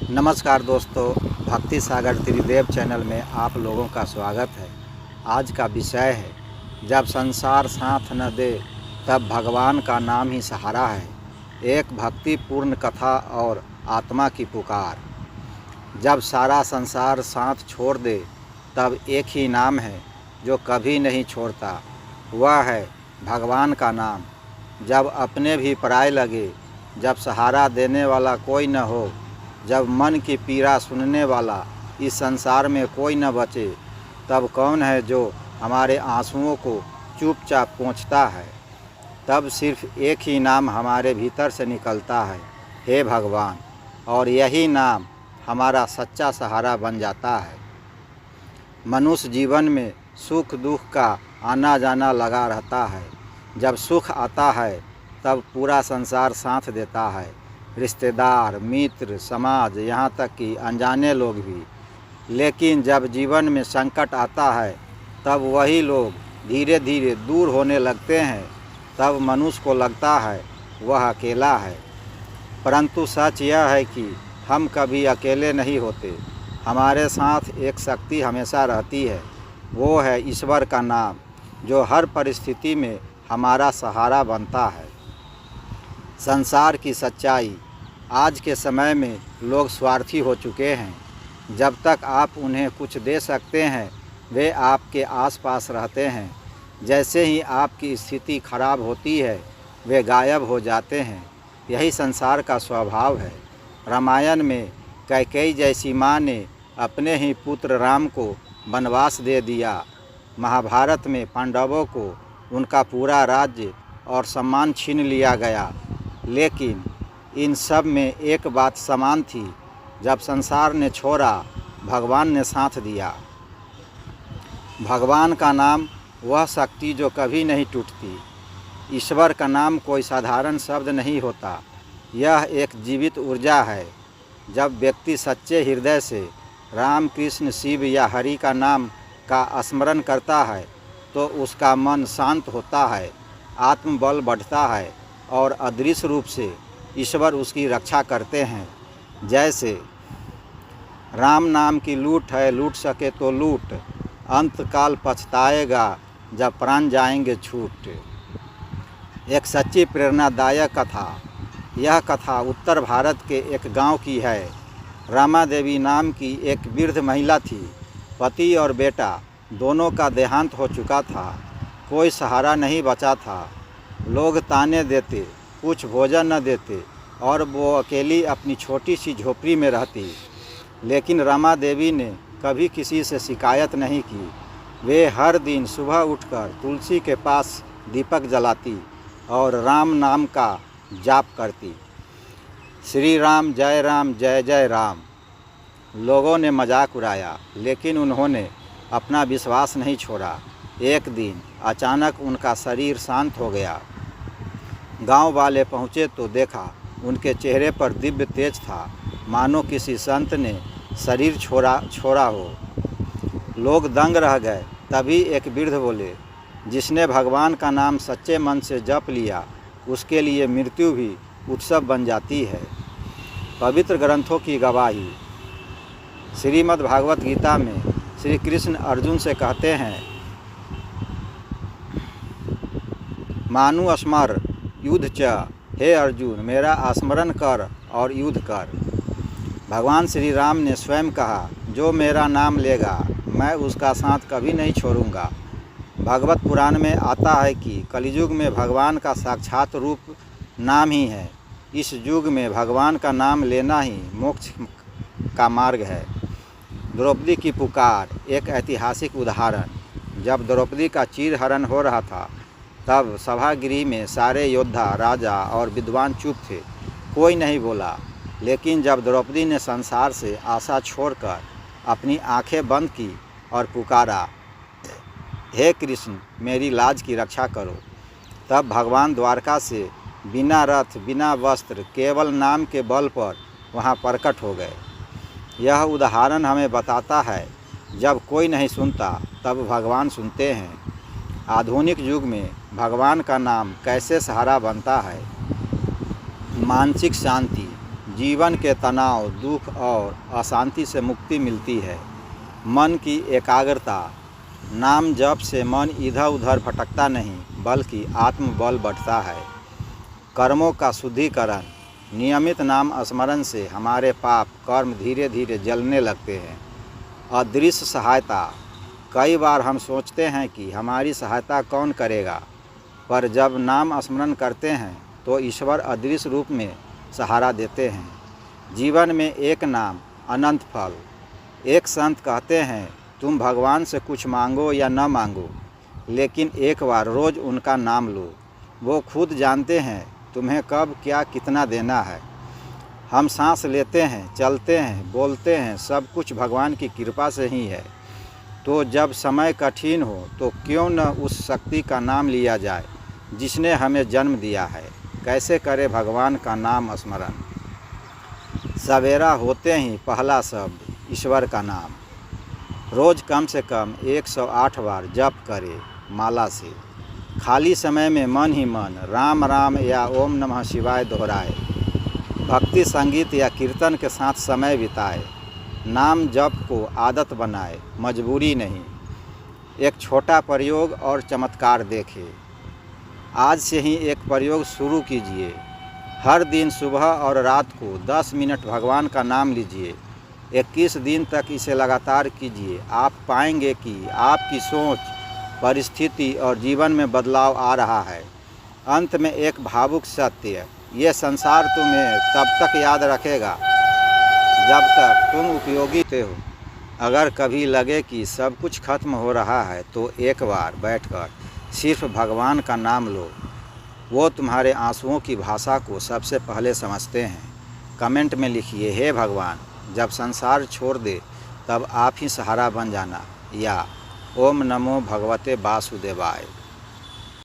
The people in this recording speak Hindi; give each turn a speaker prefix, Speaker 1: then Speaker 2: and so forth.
Speaker 1: नमस्कार दोस्तों, भक्ति सागर त्रिदेव चैनल में आप लोगों का स्वागत है। आज का विषय है जब संसार साथ न दे तब भगवान का नाम ही सहारा है। एक भक्तिपूर्ण कथा और आत्मा की पुकार। जब सारा संसार साथ छोड़ दे तब एक ही नाम है जो कभी नहीं छोड़ता, वह है भगवान का नाम। जब अपने भी पराए लगे, जब सहारा देने वाला कोई न हो, जब मन की पीड़ा सुनने वाला इस संसार में कोई न बचे, तब कौन है जो हमारे आंसुओं को चुपचाप पोंछता है। तब सिर्फ एक ही नाम हमारे भीतर से निकलता है, हे भगवान, और यही नाम हमारा सच्चा सहारा बन जाता है। मनुष्य जीवन में सुख दुख का आना जाना लगा रहता है। जब सुख आता है तब पूरा संसार साथ देता है, रिश्तेदार, मित्र, समाज, यहाँ तक कि अनजाने लोग भी। लेकिन जब जीवन में संकट आता है तब वही लोग धीरे धीरे दूर होने लगते हैं। तब मनुष्य को लगता है वह अकेला है, परंतु सच यह है कि हम कभी अकेले नहीं होते। हमारे साथ एक शक्ति हमेशा रहती है, वो है ईश्वर का नाम, जो हर परिस्थिति में हमारा सहारा बनता है। संसार की सच्चाई। आज के समय में लोग स्वार्थी हो चुके हैं। जब तक आप उन्हें कुछ दे सकते हैं वे आपके आसपास रहते हैं। जैसे ही आपकी स्थिति खराब होती है वे गायब हो जाते हैं। यही संसार का स्वभाव है। रामायण में कैकेयी जैसी माँ ने अपने ही पुत्र राम को वनवास दे दिया। महाभारत में पांडवों को उनका पूरा राज्य और सम्मान छीन लिया गया। लेकिन इन सब में एक बात समान थी, जब संसार ने छोड़ा भगवान ने साथ दिया। भगवान का नाम वह शक्ति जो कभी नहीं टूटती। ईश्वर का नाम कोई साधारण शब्द नहीं होता, यह एक जीवित ऊर्जा है। जब व्यक्ति सच्चे हृदय से राम, कृष्ण, शिव या हरि का नाम का स्मरण करता है तो उसका मन शांत होता है, आत्मबल बढ़ता है और अदृश्य रूप से ईश्वर उसकी रक्षा करते हैं। जैसे राम नाम की लूट है, लूट सके तो लूट, अंतकाल पछताएगा जब प्राण जाएंगे छूट। एक सच्ची प्रेरणादायक कथा। यह कथा उत्तर भारत के एक गांव की है। रमा देवी नाम की एक वृद्ध महिला थी। पति और बेटा दोनों का देहांत हो चुका था। कोई सहारा नहीं बचा था। लोग ताने देते, कुछ भोजन न देते और वो अकेली अपनी छोटी सी झोपड़ी में रहती। लेकिन रमा देवी ने कभी किसी से शिकायत नहीं की। वे हर दिन सुबह उठकर तुलसी के पास दीपक जलाती और राम नाम का जाप करती। श्री राम जय जय राम। लोगों ने मजाक उड़ाया, लेकिन उन्होंने अपना विश्वास नहीं छोड़ा। एक दिन अचानक उनका शरीर शांत हो गया। गांव वाले पहुँचे तो देखा उनके चेहरे पर दिव्य तेज था, मानो किसी संत ने शरीर छोड़ा हो। लोग दंग रह गए। तभी एक वृद्ध बोले, जिसने भगवान का नाम सच्चे मन से जप लिया उसके लिए मृत्यु भी उत्सव बन जाती है। पवित्र ग्रंथों की गवाही। श्रीमद् भागवत गीता में श्री कृष्ण अर्जुन से कहते हैं, मानु स्मर युद्ध च, हे अर्जुन मेरा स्मरण कर और युद्ध कर। भगवान श्री राम ने स्वयं कहा, जो मेरा नाम लेगा मैं उसका साथ कभी नहीं छोड़ूंगा। भगवत पुराण में आता है कि कलयुग में भगवान का साक्षात रूप नाम ही है। इस युग में भगवान का नाम लेना ही मोक्ष का मार्ग है। द्रौपदी की पुकार। एक ऐतिहासिक उदाहरण। जब द्रौपदी का चीरहरण हो रहा था तब सभागृह में सारे योद्धा, राजा और विद्वान चुप थे, कोई नहीं बोला। लेकिन जब द्रौपदी ने संसार से आशा छोड़कर अपनी आंखें बंद की और पुकारा, हे कृष्ण मेरी लाज की रक्षा करो, तब भगवान द्वारका से बिना रथ, बिना वस्त्र, केवल नाम के बल पर वहां प्रकट हो गए। यह उदाहरण हमें बताता है, जब कोई नहीं सुनता तब भगवान सुनते हैं। आधुनिक युग में भगवान का नाम कैसे सहारा बनता है। मानसिक शांति। जीवन के तनाव, दुख और अशांति से मुक्ति मिलती है। मन की एकाग्रता, नाम जप से मन इधर उधर भटकता नहीं बल्कि आत्मबल बढ़ता है। कर्मों का शुद्धिकरण, नियमित नाम स्मरण से हमारे पाप कर्म धीरे धीरे जलने लगते हैं। अदृश्य सहायता, कई बार हम सोचते हैं कि हमारी सहायता कौन करेगा, पर जब नाम स्मरण करते हैं तो ईश्वर अदृश्य रूप में सहारा देते हैं। जीवन में एक नाम अनंत फल। एक संत कहते हैं, तुम भगवान से कुछ मांगो या न मांगो, लेकिन एक बार रोज़ उनका नाम लो। वो खुद जानते हैं तुम्हें कब क्या कितना देना है। हम सांस लेते हैं, चलते हैं, बोलते हैं, सब कुछ भगवान की कृपा से ही है। तो जब समय कठिन हो तो क्यों न उस शक्ति का नाम लिया जाए जिसने हमें जन्म दिया है। कैसे करें भगवान का नाम स्मरण? सवेरा होते ही पहला शब्द ईश्वर का नाम। रोज़ कम से कम 108 बार जप करें माला से। खाली समय में मन ही मन राम राम या ओम नमः शिवाय दोहराए। भक्ति संगीत या कीर्तन के साथ समय बिताए। नाम जप को आदत बनाए, मजबूरी नहीं। एक छोटा प्रयोग और चमत्कार देखें। आज से ही एक प्रयोग शुरू कीजिए। हर दिन सुबह और रात को 10 मिनट भगवान का नाम लीजिए। 21 दिन तक इसे लगातार कीजिए। आप पाएंगे कि आपकी सोच, परिस्थिति और जीवन में बदलाव आ रहा है। अंत में एक भावुक सत्य, ये संसार तुम्हें तब तक याद रखेगा जब तक तुम उपयोगी हो। अगर कभी लगे कि सब कुछ खत्म हो रहा है तो एक बार बैठकर सिर्फ भगवान का नाम लो। वो तुम्हारे आंसुओं की भाषा को सबसे पहले समझते हैं। कमेंट में लिखिए, हे भगवान, जब संसार छोड़ दे तब आप ही सहारा बन जाना, या ओम नमो भगवते वासुदेवाय।